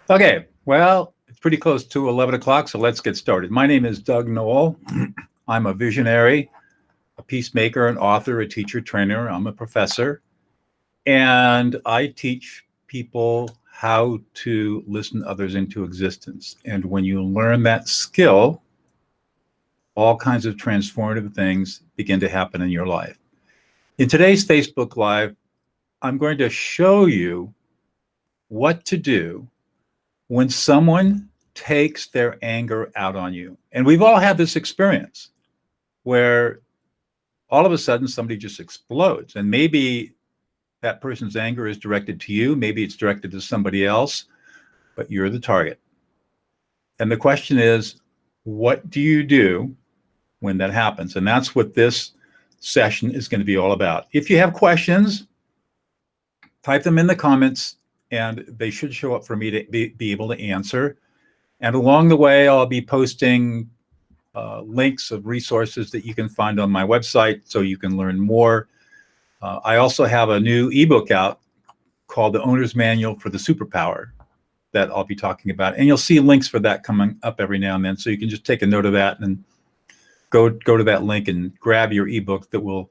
Okay, well, it's pretty close to 11 o'clock, so let's get started. My name is Doug Noel. I'm a visionary, a peacemaker, an author, a teacher, trainer. I'm a professor, and I teach people how to listen others into existence. And when you learn that skill, all kinds of transformative things begin to happen in your life. In today's Facebook Live, I'm going to show you what to do when someone takes their anger out on you. And we've all had this experience where all of a sudden somebody just explodes. And maybe that person's anger is directed to you, maybe it's directed to somebody else, but you're the target. And the question is, what do you do when that happens? And that's what this session is going to be all about. If you have questions, type them in the comments, and they should show up for me to be able to answer. And along the way, I'll be posting links of resources that you can find on my website so you can learn more. I also have a new ebook out called The Owner's Manual for the Superpower that I'll be talking about. And you'll see links for that coming up every now and then. So you can just take a note of that and go to that link and grab your ebook that will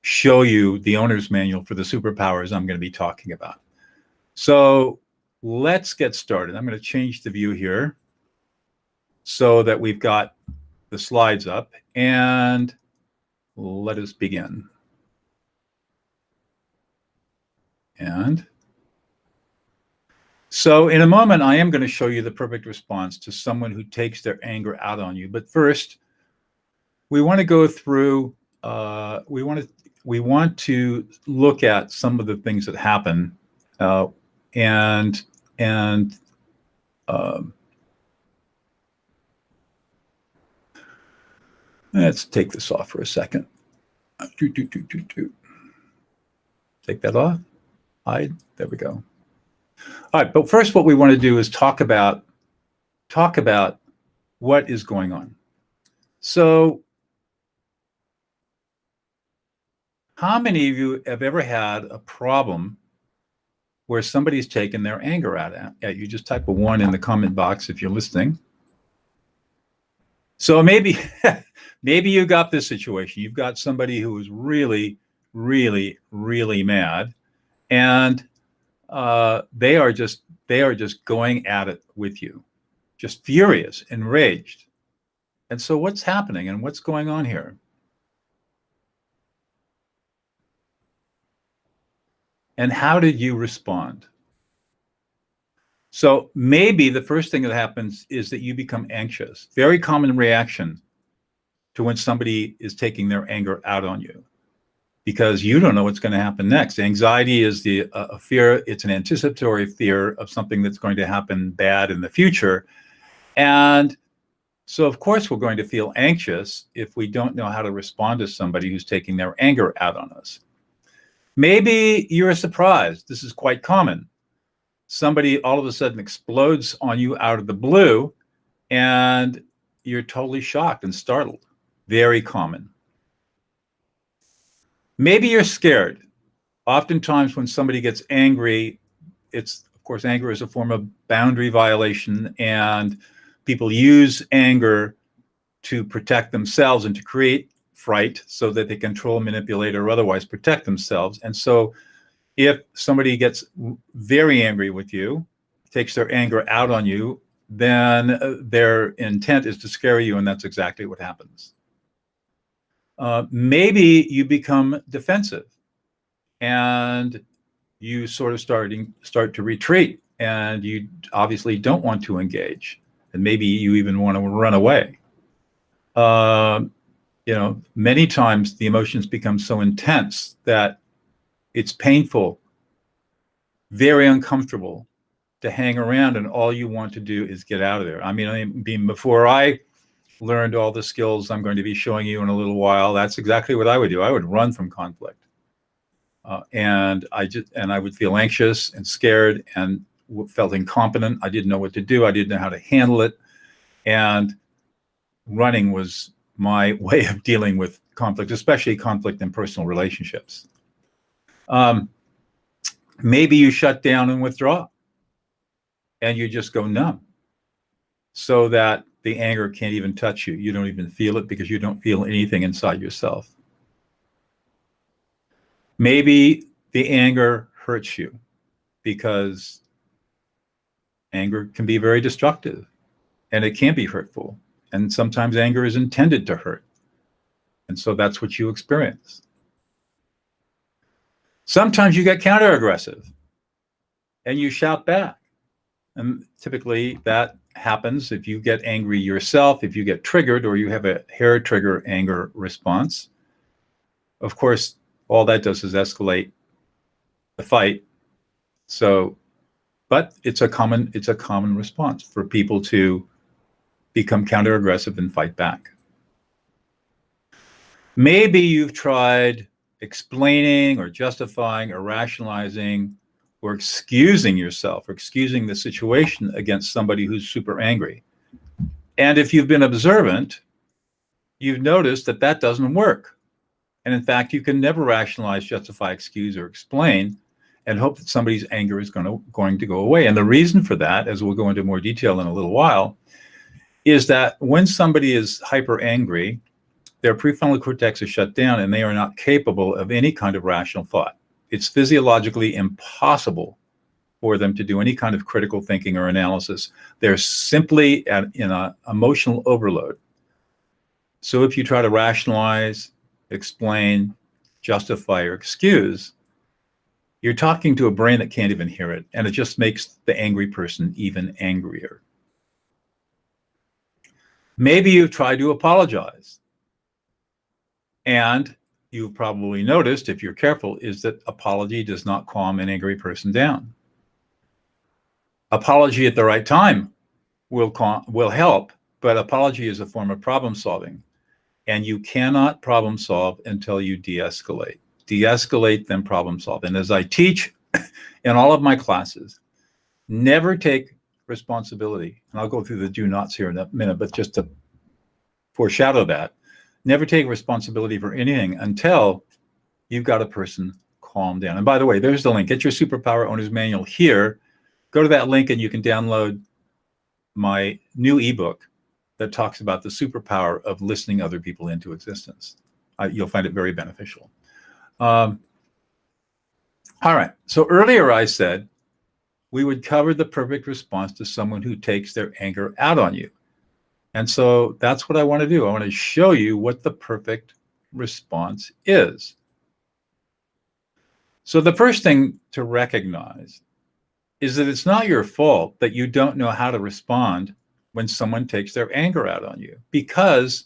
show you the owner's manual for the superpowers I'm going to be talking about. So let's get started. I'm going to change the view here so that we've got the slides up, and let us begin. And so in a moment, I am going to show you the perfect response to someone who takes their anger out on you. But first, we want to go through, we want to look at some of the things that happen, and let's take this off for a second. Take that off. Hide. There we go. All right, but first what we want to do is talk about what is going on. So how many of you have ever had a problem where somebody's taken their anger out at you? Just type a 1 in the comment box if you're listening. So maybe you got this situation. You've got somebody who is really, really, really mad, and they are just going at it with you, just furious, enraged. And so what's happening and what's going on here? And how did you respond? So maybe the first thing that happens is that you become anxious. Very common reaction to when somebody is taking their anger out on you, because you don't know what's going to happen next. Anxiety is a fear. It's an anticipatory fear of something that's going to happen bad in the future. And so, of course, we're going to feel anxious if we don't know how to respond to somebody who's taking their anger out on us. Maybe you're surprised. This is quite common. Somebody all of a sudden explodes on you out of the blue, and you're totally shocked and startled. Very common. Maybe you're scared. Oftentimes when somebody gets angry, of course, anger is a form of boundary violation, and people use anger to protect themselves and to create fright so that they control, manipulate, or otherwise protect themselves. And so if somebody gets very angry with you, takes their anger out on you, then their intent is to scare you, and that's exactly what happens. Maybe you become defensive, and you sort of start to retreat, and you obviously don't want to engage, and maybe you even want to run away. Many times the emotions become so intense that it's painful, very uncomfortable to hang around, and all you want to do is get out of there. I mean, before I learned all the skills I'm going to be showing you in a little while, that's exactly what I would do. I would run from conflict, and I would feel anxious and scared and felt incompetent. I didn't know what to do. I didn't know how to handle it, and running was my way of dealing with conflict, especially conflict in personal relationships. Maybe you shut down and withdraw. and you just go numb so that the anger can't even touch you. You don't even feel it because you don't feel anything inside yourself. Maybe the anger hurts you because anger can be very destructive and it can be hurtful. And sometimes anger is intended to hurt. And so that's what you experience. Sometimes you get counter aggressive and you shout back. And typically that happens if you get angry yourself, if you get triggered or you have a hair trigger anger response. Of course, all that does is escalate the fight. So, but it's a common response for people to become counter aggressive and fight back. Maybe you've tried explaining or justifying or rationalizing or excusing yourself or excusing the situation against somebody who's super angry. And if you've been observant, you've noticed that that doesn't work. And in fact, you can never rationalize, justify, excuse, or explain and hope that somebody's anger is going to go away. And the reason for that, as we'll go into more detail in a little while, is that when somebody is hyper angry, their prefrontal cortex is shut down and they are not capable of any kind of rational thought. It's physiologically impossible for them to do any kind of critical thinking or analysis. They're simply in an emotional overload. So if you try to rationalize, explain, justify, or excuse, you're talking to a brain that can't even hear it, and it just makes the angry person even angrier. Maybe you've tried to apologize. And you've probably noticed, if you're careful, is that apology does not calm an angry person down. Apology at the right time will help, but apology is a form of problem solving. And you cannot problem solve until you de-escalate. De-escalate, then problem solve. And as I teach in all of my classes, never take responsibility. And I'll go through the do nots here in a minute, but just to foreshadow that, never take responsibility for anything until you've got a person calm down. And by the way, there's the link. Get your Superpower Owner's Manual here. Go to that link and you can download my new ebook that talks about the superpower of listening other people into existence. You'll find it very beneficial. All right. So earlier I said we would cover the perfect response to someone who takes their anger out on you. And so that's what I want to do. I want to show you what the perfect response is. So the first thing to recognize is that it's not your fault that you don't know how to respond when someone takes their anger out on you, because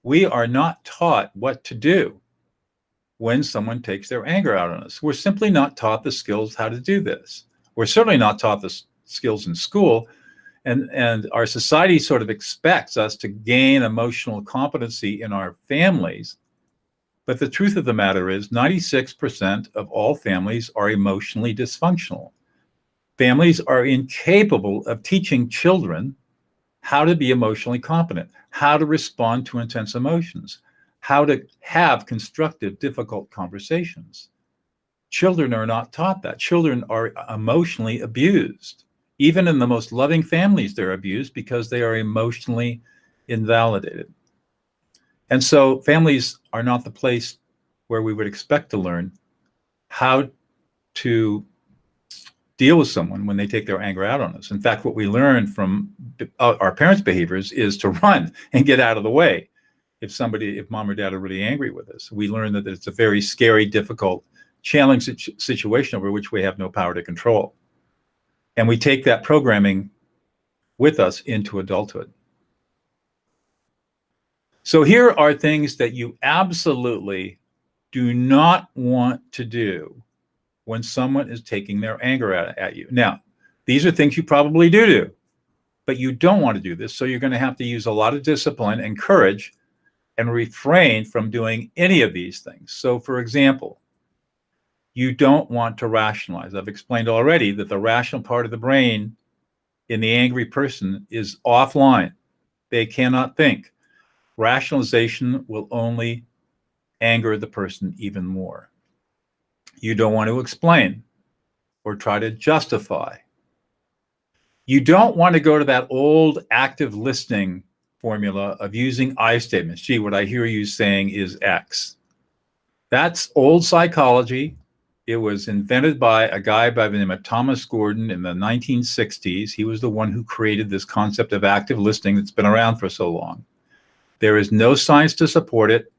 we are not taught what to do when someone takes their anger out on us. We're simply not taught the skills how to do this. We're certainly not taught the skills in school. And our society sort of expects us to gain emotional competency in our families. But the truth of the matter is 96% of all families are emotionally dysfunctional. Families are incapable of teaching children how to be emotionally competent, how to respond to intense emotions, how to have constructive, difficult conversations. Children are not taught that. Children are emotionally abused. Even in the most loving families, they're abused because they are emotionally invalidated. And so families are not the place where we would expect to learn how to deal with someone when they take their anger out on us. In fact, what we learn from our parents' behaviors is to run and get out of the way. If mom or dad are really angry with us, we learn that it's a very scary, difficult, challenging situation over which we have no power to control. And we take that programming with us into adulthood. So here are things that you absolutely do not want to do when someone is taking their anger at you. Now, these are things you probably do, but you don't want to do this. So you're going to have to use a lot of discipline and courage and refrain from doing any of these things. So for example, you don't want to rationalize. I've explained already that the rational part of the brain in the angry person is offline. They cannot think. Rationalization will only anger the person even more. You don't want to explain or try to justify. You don't want to go to that old active listening formula of using I statements. Gee, what I hear you saying is X. That's old psychology. It was invented by a guy by the name of Thomas Gordon in the 1960s. He was the one who created this concept of active listening that's been around for so long. There is no science to support it,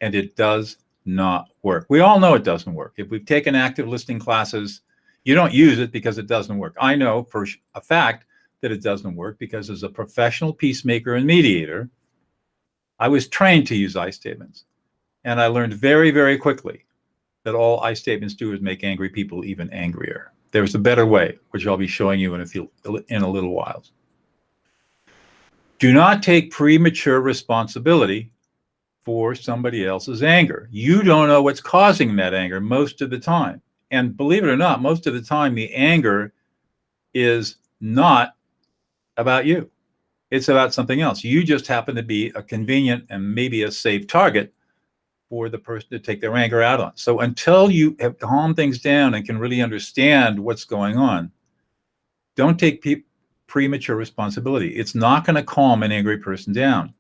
and it does not work. We all know it doesn't work. If we've taken active listening classes, you don't use it because it doesn't work. I know for a fact that it doesn't work because as a professional peacemaker and mediator, I was trained to use I statements. And I learned very, very quickly that all I statements do is make angry people even angrier. There's a better way, which I'll be showing you in a little while. Do not take premature responsibility for somebody else's anger. You don't know what's causing that anger most of the time. And believe it or not, most of the time the anger is not about you. It's about something else. You just happen to be a convenient and maybe a safe target for the person to take their anger out on. So until you have calmed things down and can really understand what's going on, don't take premature responsibility. It's not going to calm an angry person down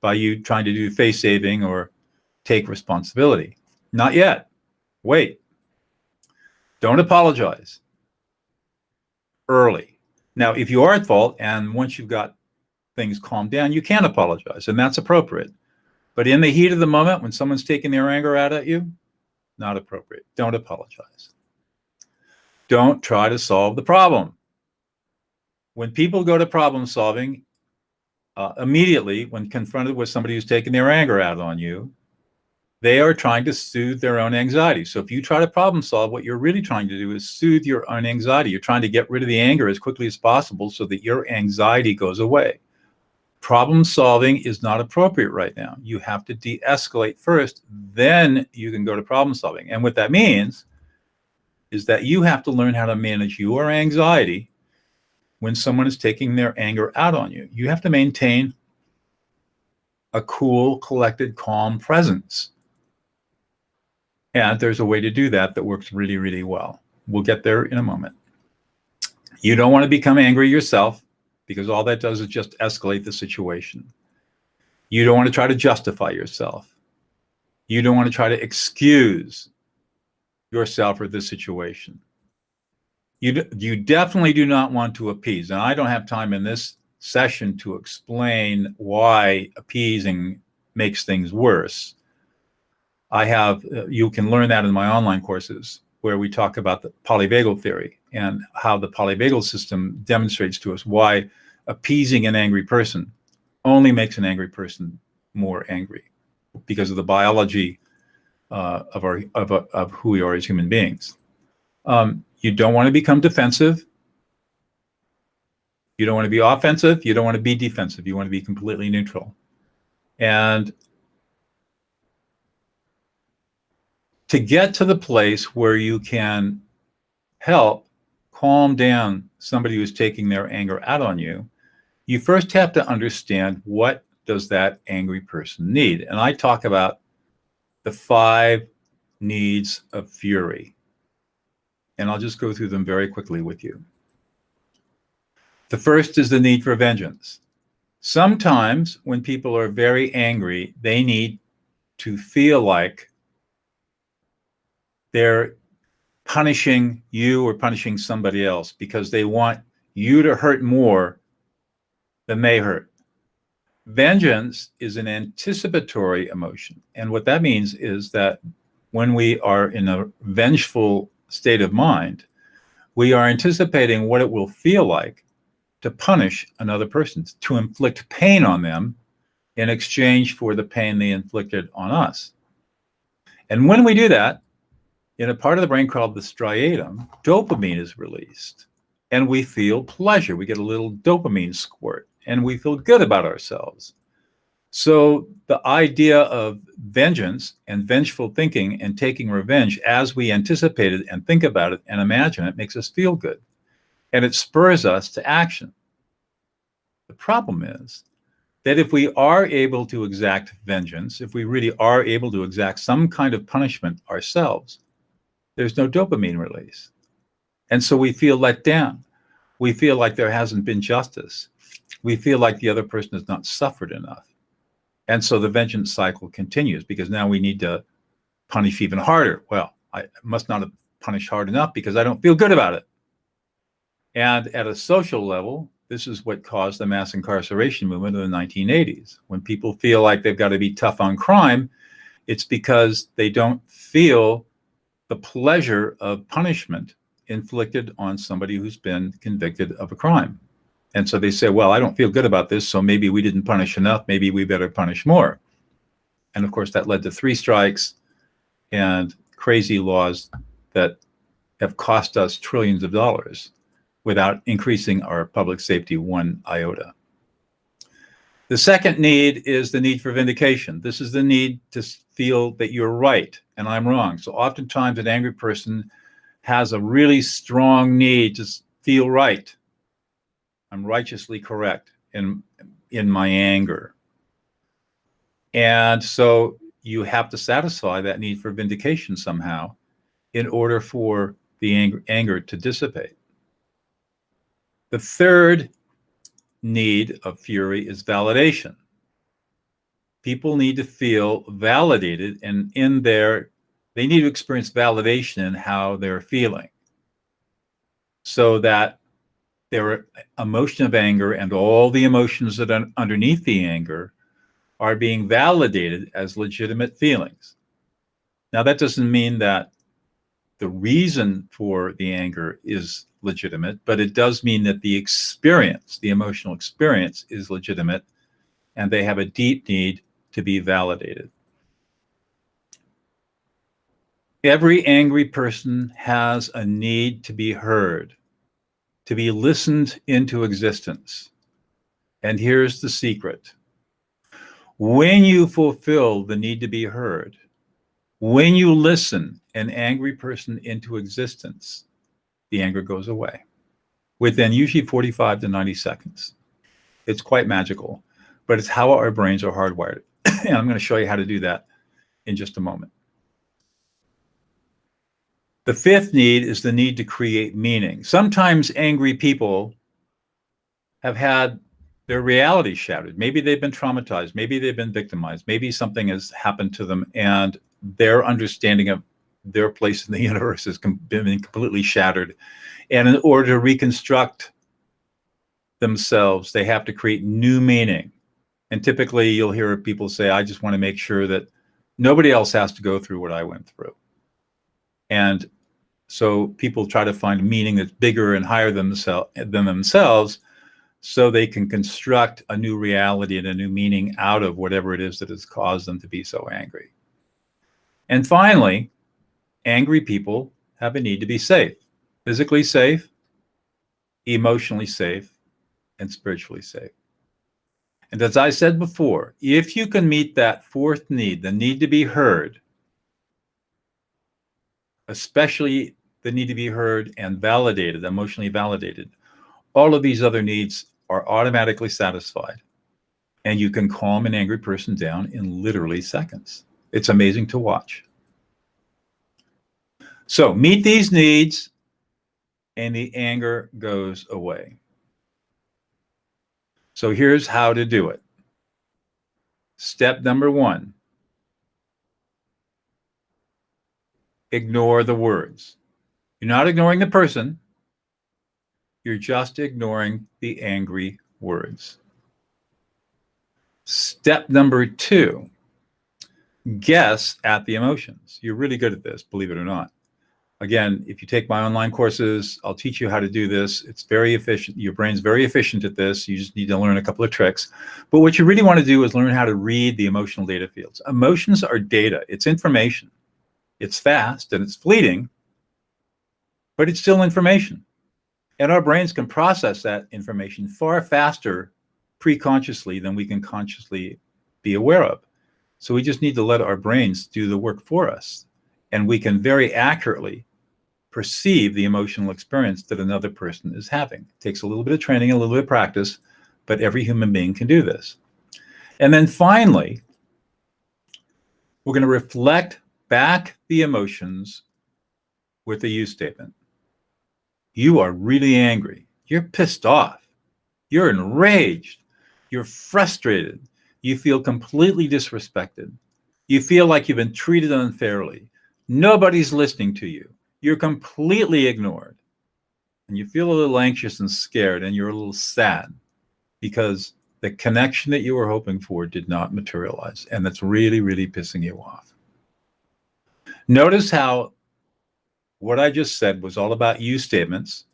by you trying to do face saving or take responsibility. Not yet. Wait. Don't apologize early. Now, if you are at fault and once you've got things calmed down, you can apologize, and that's appropriate. But in the heat of the moment, when someone's taking their anger out at you, not appropriate. Don't apologize. Don't try to solve the problem. When people go to problem solving, immediately when confronted with somebody who's taking their anger out on you, they are trying to soothe their own anxiety. So if you try to problem solve, what you're really trying to do is soothe your own anxiety. You're trying to get rid of the anger as quickly as possible so that your anxiety goes away. Problem solving is not appropriate right now. You have to de-escalate first, then you can go to problem solving. And what that means is that you have to learn how to manage your anxiety when someone is taking their anger out on you. You have to maintain a cool, collected, calm presence. And there's a way to do that that works really, really well. We'll get there in a moment. You don't want to become angry yourself, because all that does is just escalate the situation. You don't want to try to justify yourself. You don't want to try to excuse yourself or the situation. You definitely do not want to appease. And I don't have time in this session to explain why appeasing makes things worse. You can learn that in my online courses where we talk about the polyvagal theory and how the polyvagal system demonstrates to us why appeasing an angry person only makes an angry person more angry because of the biology of who we are as human beings. You don't want to become defensive. You don't want to be offensive. You don't want to be defensive. You want to be completely neutral. And to get to the place where you can help calm down somebody who's taking their anger out on you, you first have to understand what does that angry person need. And I talk about the 5 needs of fury. And I'll just go through them very quickly with you. The first is the need for vengeance. Sometimes when people are very angry, they need to feel like they're punishing you or punishing somebody else because they want you to hurt more than they hurt. Vengeance is an anticipatory emotion. And what that means is that when we are in a vengeful state of mind, we are anticipating what it will feel like to punish another person, to inflict pain on them in exchange for the pain they inflicted on us. And when we do that, in a part of the brain called the striatum, dopamine is released and we feel pleasure. We get a little dopamine squirt and we feel good about ourselves. So the idea of vengeance and vengeful thinking and taking revenge as we anticipate it and think about it and imagine it makes us feel good. And it spurs us to action. The problem is that if we are able to exact vengeance, if we really are able to exact some kind of punishment ourselves, there's no dopamine release. And so we feel let down. We feel like there hasn't been justice. We feel like the other person has not suffered enough. And so the vengeance cycle continues because now we need to punish even harder. Well, I must not have punished hard enough because I don't feel good about it. And at a social level, this is what caused the mass incarceration movement of the 1980s. When people feel like they've got to be tough on crime, it's because they don't feel the pleasure of punishment inflicted on somebody who's been convicted of a crime. And so they say, well, I don't feel good about this, so maybe we didn't punish enough. Maybe we better punish more. And of course, that led to 3 strikes and crazy laws that have cost us trillions of dollars without increasing our public safety 1 iota. The second need is the need for vindication. This is the need to feel that you're right and I'm wrong. So oftentimes an angry person has a really strong need to feel right. I'm righteously correct in my anger. And so you have to satisfy that need for vindication somehow in order for the anger to dissipate. The third need of fury is validation. People need to feel validated, and they need to experience validation in how they're feeling, so that their emotion of anger and all the emotions that are underneath the anger are being validated as legitimate feelings. Now, that doesn't mean that the reason for the anger is legitimate, but it does mean that the experience, the emotional experience, is legitimate, and they have a deep need to be validated. Every angry person has a need to be heard, to be listened into existence. And here's the secret. When you fulfill the need to be heard, when you listen an angry person into existence, the anger goes away within usually 45 to 90 seconds. It's quite magical, but it's how our brains are hardwired. And I'm going to show you how to do that in just a moment. The fifth need is the need to create meaning. Sometimes angry people have had their reality shattered. Maybe they've been traumatized. Maybe they've been victimized. Maybe something has happened to them and their understanding of their place in the universe has been completely shattered. And in order to reconstruct themselves, they have to create new meaning. And typically you'll hear people say, I just want to make sure that nobody else has to go through what I went through. And so people try to find meaning that's bigger and higher than themselves, so they can construct a new reality and a new meaning out of whatever it is that has caused them to be so angry. And finally, angry people have a need to be safe, physically safe, emotionally safe, and spiritually safe. And as I said before, if you can meet that fourth need, the need to be heard, especially the need to be heard and validated, emotionally validated, all of these other needs are automatically satisfied. And you can calm an angry person down in literally seconds. It's amazing to watch. So meet these needs and the anger goes away. So here's how to do it. Step number 1, ignore the words. You're not ignoring the person. You're just ignoring the angry words. Step number 2, guess at the emotions. You're really good at this, believe it or not. Again, if you take my online courses, I'll teach you how to do this. It's very efficient. Your brain's very efficient at this. You just need to learn a couple of tricks. But what you really want to do is learn how to read the emotional data fields. Emotions are data. It's information. It's fast and it's fleeting, but it's still information. And our brains can process that information far faster pre-consciously than we can consciously be aware of. So we just need to let our brains do the work for us. And we can very accurately perceive the emotional experience that another person is having. It takes a little bit of training, a little bit of practice, but every human being can do this. And then finally, we're going to reflect back the emotions with a you statement. You are really angry. You're pissed off. You're enraged. You're frustrated. You feel completely disrespected. You feel like you've been treated unfairly. Nobody's listening to you. You're completely ignored. And you feel a little anxious and scared, and you're a little sad because the connection that you were hoping for did not materialize. And that's really, really pissing you off. Notice how what I just said was all about you statements.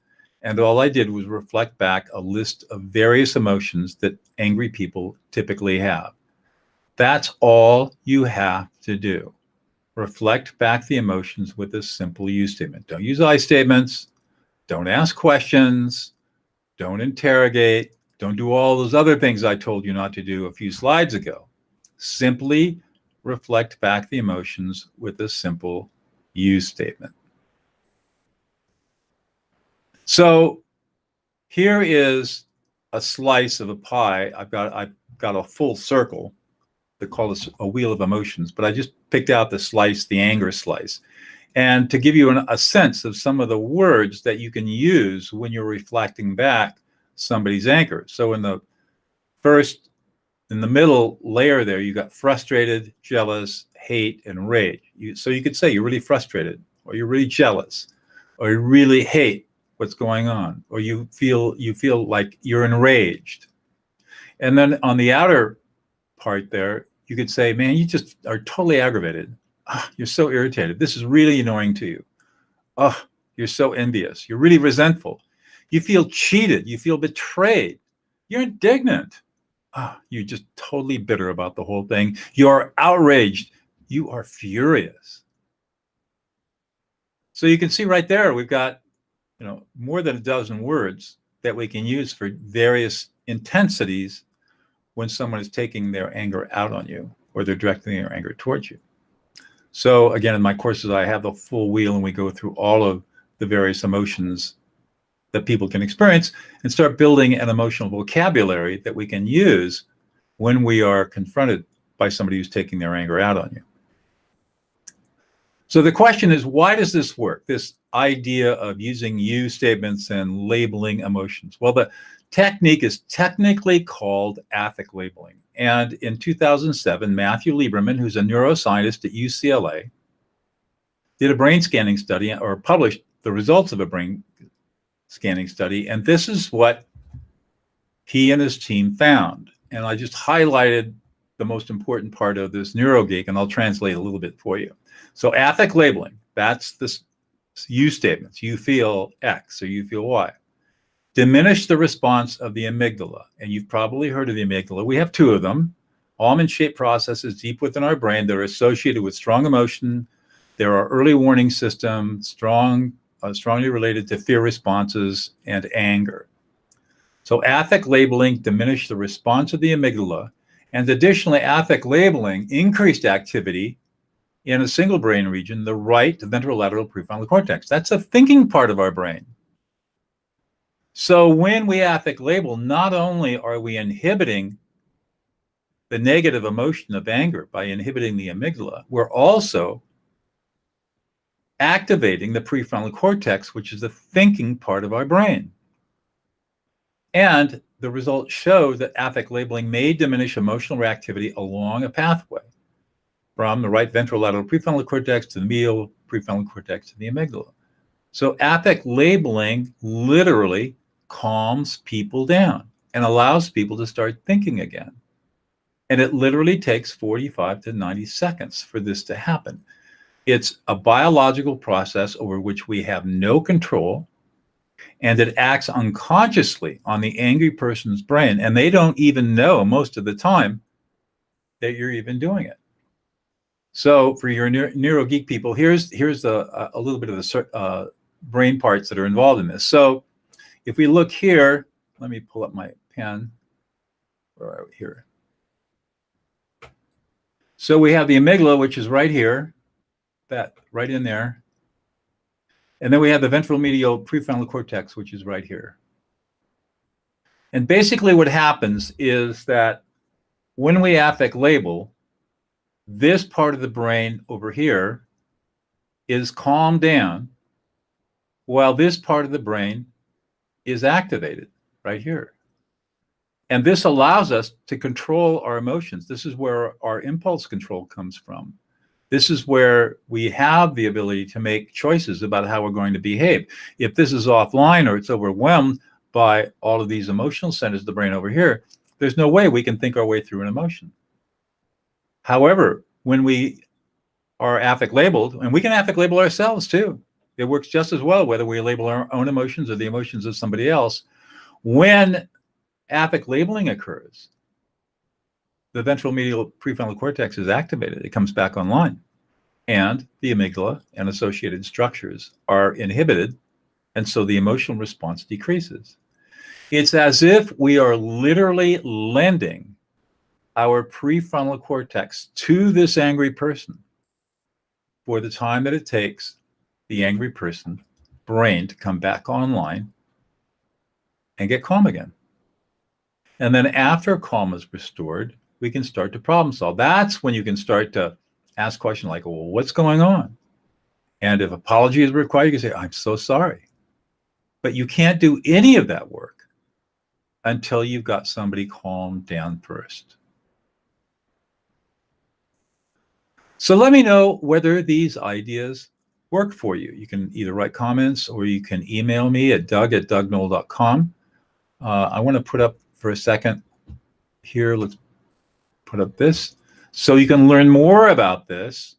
And all I did was reflect back a list of various emotions that angry people typically have. That's all you have to do. Reflect back the emotions with a simple you statement. Don't use I statements. Don't ask questions. Don't interrogate. Don't do all those other things I told you not to do a few slides ago. Simply reflect back the emotions with a simple you statement. So here is a slice of a pie. I've got a full circle. They call this a wheel of emotions, but I just picked out the slice, the anger slice. And to give you a sense of some of the words that you can use when you're reflecting back somebody's anger. So in the middle layer there, you got frustrated, jealous, hate, and rage. So you could say you're really frustrated, or you're really jealous, or you really hate what's going on, or you feel like you're enraged. And then on the outer part there, you could say, man, you just are totally aggravated. Oh, you're so irritated. This is really annoying to you. Oh, you're so envious. You're really resentful. You feel cheated. You feel betrayed. You're indignant. Oh, you're just totally bitter about the whole thing. You are outraged. You are furious. So you can see right there, we've got more than a dozen words that we can use for various intensities when someone is taking their anger out on you, or they're directing their anger towards you. So again, in my courses, I have the full wheel, and we go through all of the various emotions that people can experience and start building an emotional vocabulary that we can use when we are confronted by somebody who's taking their anger out on you. So the question is, why does this work? This idea of using you statements and labeling emotions. Well, the technique is technically called affect labeling. And in 2007, Matthew Lieberman, who's a neuroscientist at UCLA, did a brain scanning study, or published the results of a brain scanning study. And this is what he and his team found. And I just highlighted the most important part of this NeuroGeek, and I'll translate a little bit for you. So affect labeling, that's this you statements. You feel X or you feel Y. Diminish the response of the amygdala. And you've probably heard of the amygdala. We have two of them, almond-shaped processes deep within our brain that are associated with strong emotion. There are early warning systems, strongly related to fear responses and anger. So affect labeling diminished the response of the amygdala. And additionally, affect labeling increased activity in a single brain region, the right ventrolateral prefrontal cortex. That's a thinking part of our brain. So when we affect label, not only are we inhibiting the negative emotion of anger by inhibiting the amygdala, we're also activating the prefrontal cortex, which is the thinking part of our brain. And the results show that affect labeling may diminish emotional reactivity along a pathway from the right ventrolateral prefrontal cortex to the medial prefrontal cortex to the amygdala. So affect labeling literally calms people down and allows people to start thinking again. And it literally takes 45 to 90 seconds for this to happen. It's a biological process over which we have no control, and it acts unconsciously on the angry person's brain, and they don't even know most of the time that you're even doing it. So for your NeuroGeek people, here's a little bit of the brain parts that are involved in this. So if we look here, let me pull up my pen. Where are we here? So we have the amygdala, which is right here, that right in there. And then we have the ventral medial prefrontal cortex, which is right here. And basically what happens is that when we affect label, this part of the brain over here is calmed down, while this part of the brain is activated right here. And this allows us to control our emotions. This is where our impulse control comes from. This is where we have the ability to make choices about how we're going to behave. If this is offline or it's overwhelmed by all of these emotional centers of the brain over here, there's no way we can think our way through an emotion. However, when we are affect labeled, and we can affect label ourselves too, it works just as well whether we label our own emotions or the emotions of somebody else. When affect labeling occurs, the ventral medial prefrontal cortex is activated. It comes back online, and the amygdala and associated structures are inhibited, and so the emotional response decreases. It's as if we are literally lending our prefrontal cortex to this angry person for the time that it takes the angry person brain to come back online and get calm again. And then after calm is restored, we can start to problem solve. That's when you can start to ask questions like, well, what's going on? And if apology is required, you can say, I'm so sorry. But you can't do any of that work until you've got somebody calmed down first. So let me know whether these ideas work for you. You can either write comments or you can email me at doug@dougnoll.com. I want to put up for a second here, let's put up this. So you can learn more about this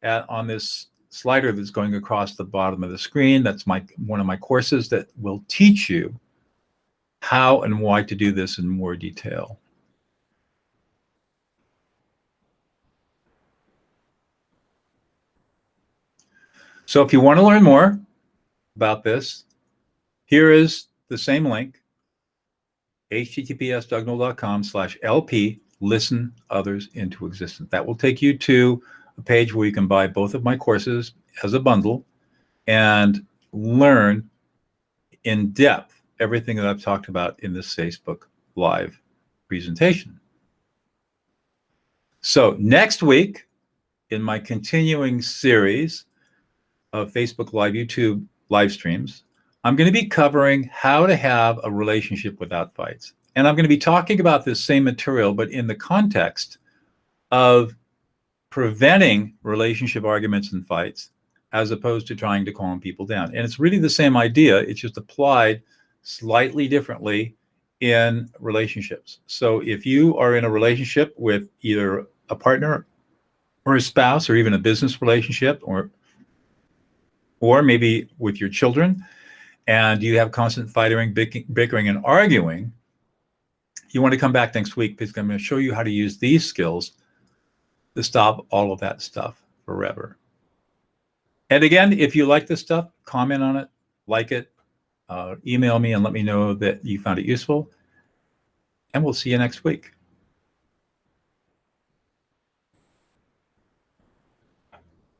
on this slider that's going across the bottom of the screen. That's one of my courses that will teach you how and why to do this in more detail. So if you want to learn more about this, here is the same link, https://dougnoll.com/LP, listen others into existence. That will take you to a page where you can buy both of my courses as a bundle and learn in depth everything that I've talked about in this Facebook Live presentation. So next week, in my continuing series of Facebook Live, YouTube live streams, I'm going to be covering how to have a relationship without fights. And I'm going to be talking about this same material, but in the context of preventing relationship arguments and fights, as opposed to trying to calm people down. And it's really the same idea. It's just applied slightly differently in relationships. So if you are in a relationship with either a partner or a spouse, or even a business relationship, or maybe with your children, and you have constant fighting, bickering, and arguing, you want to come back next week because I'm going to show you how to use these skills to stop all of that stuff forever. And again, if you like this stuff, comment on it, like it, email me and let me know that you found it useful. And we'll see you next week.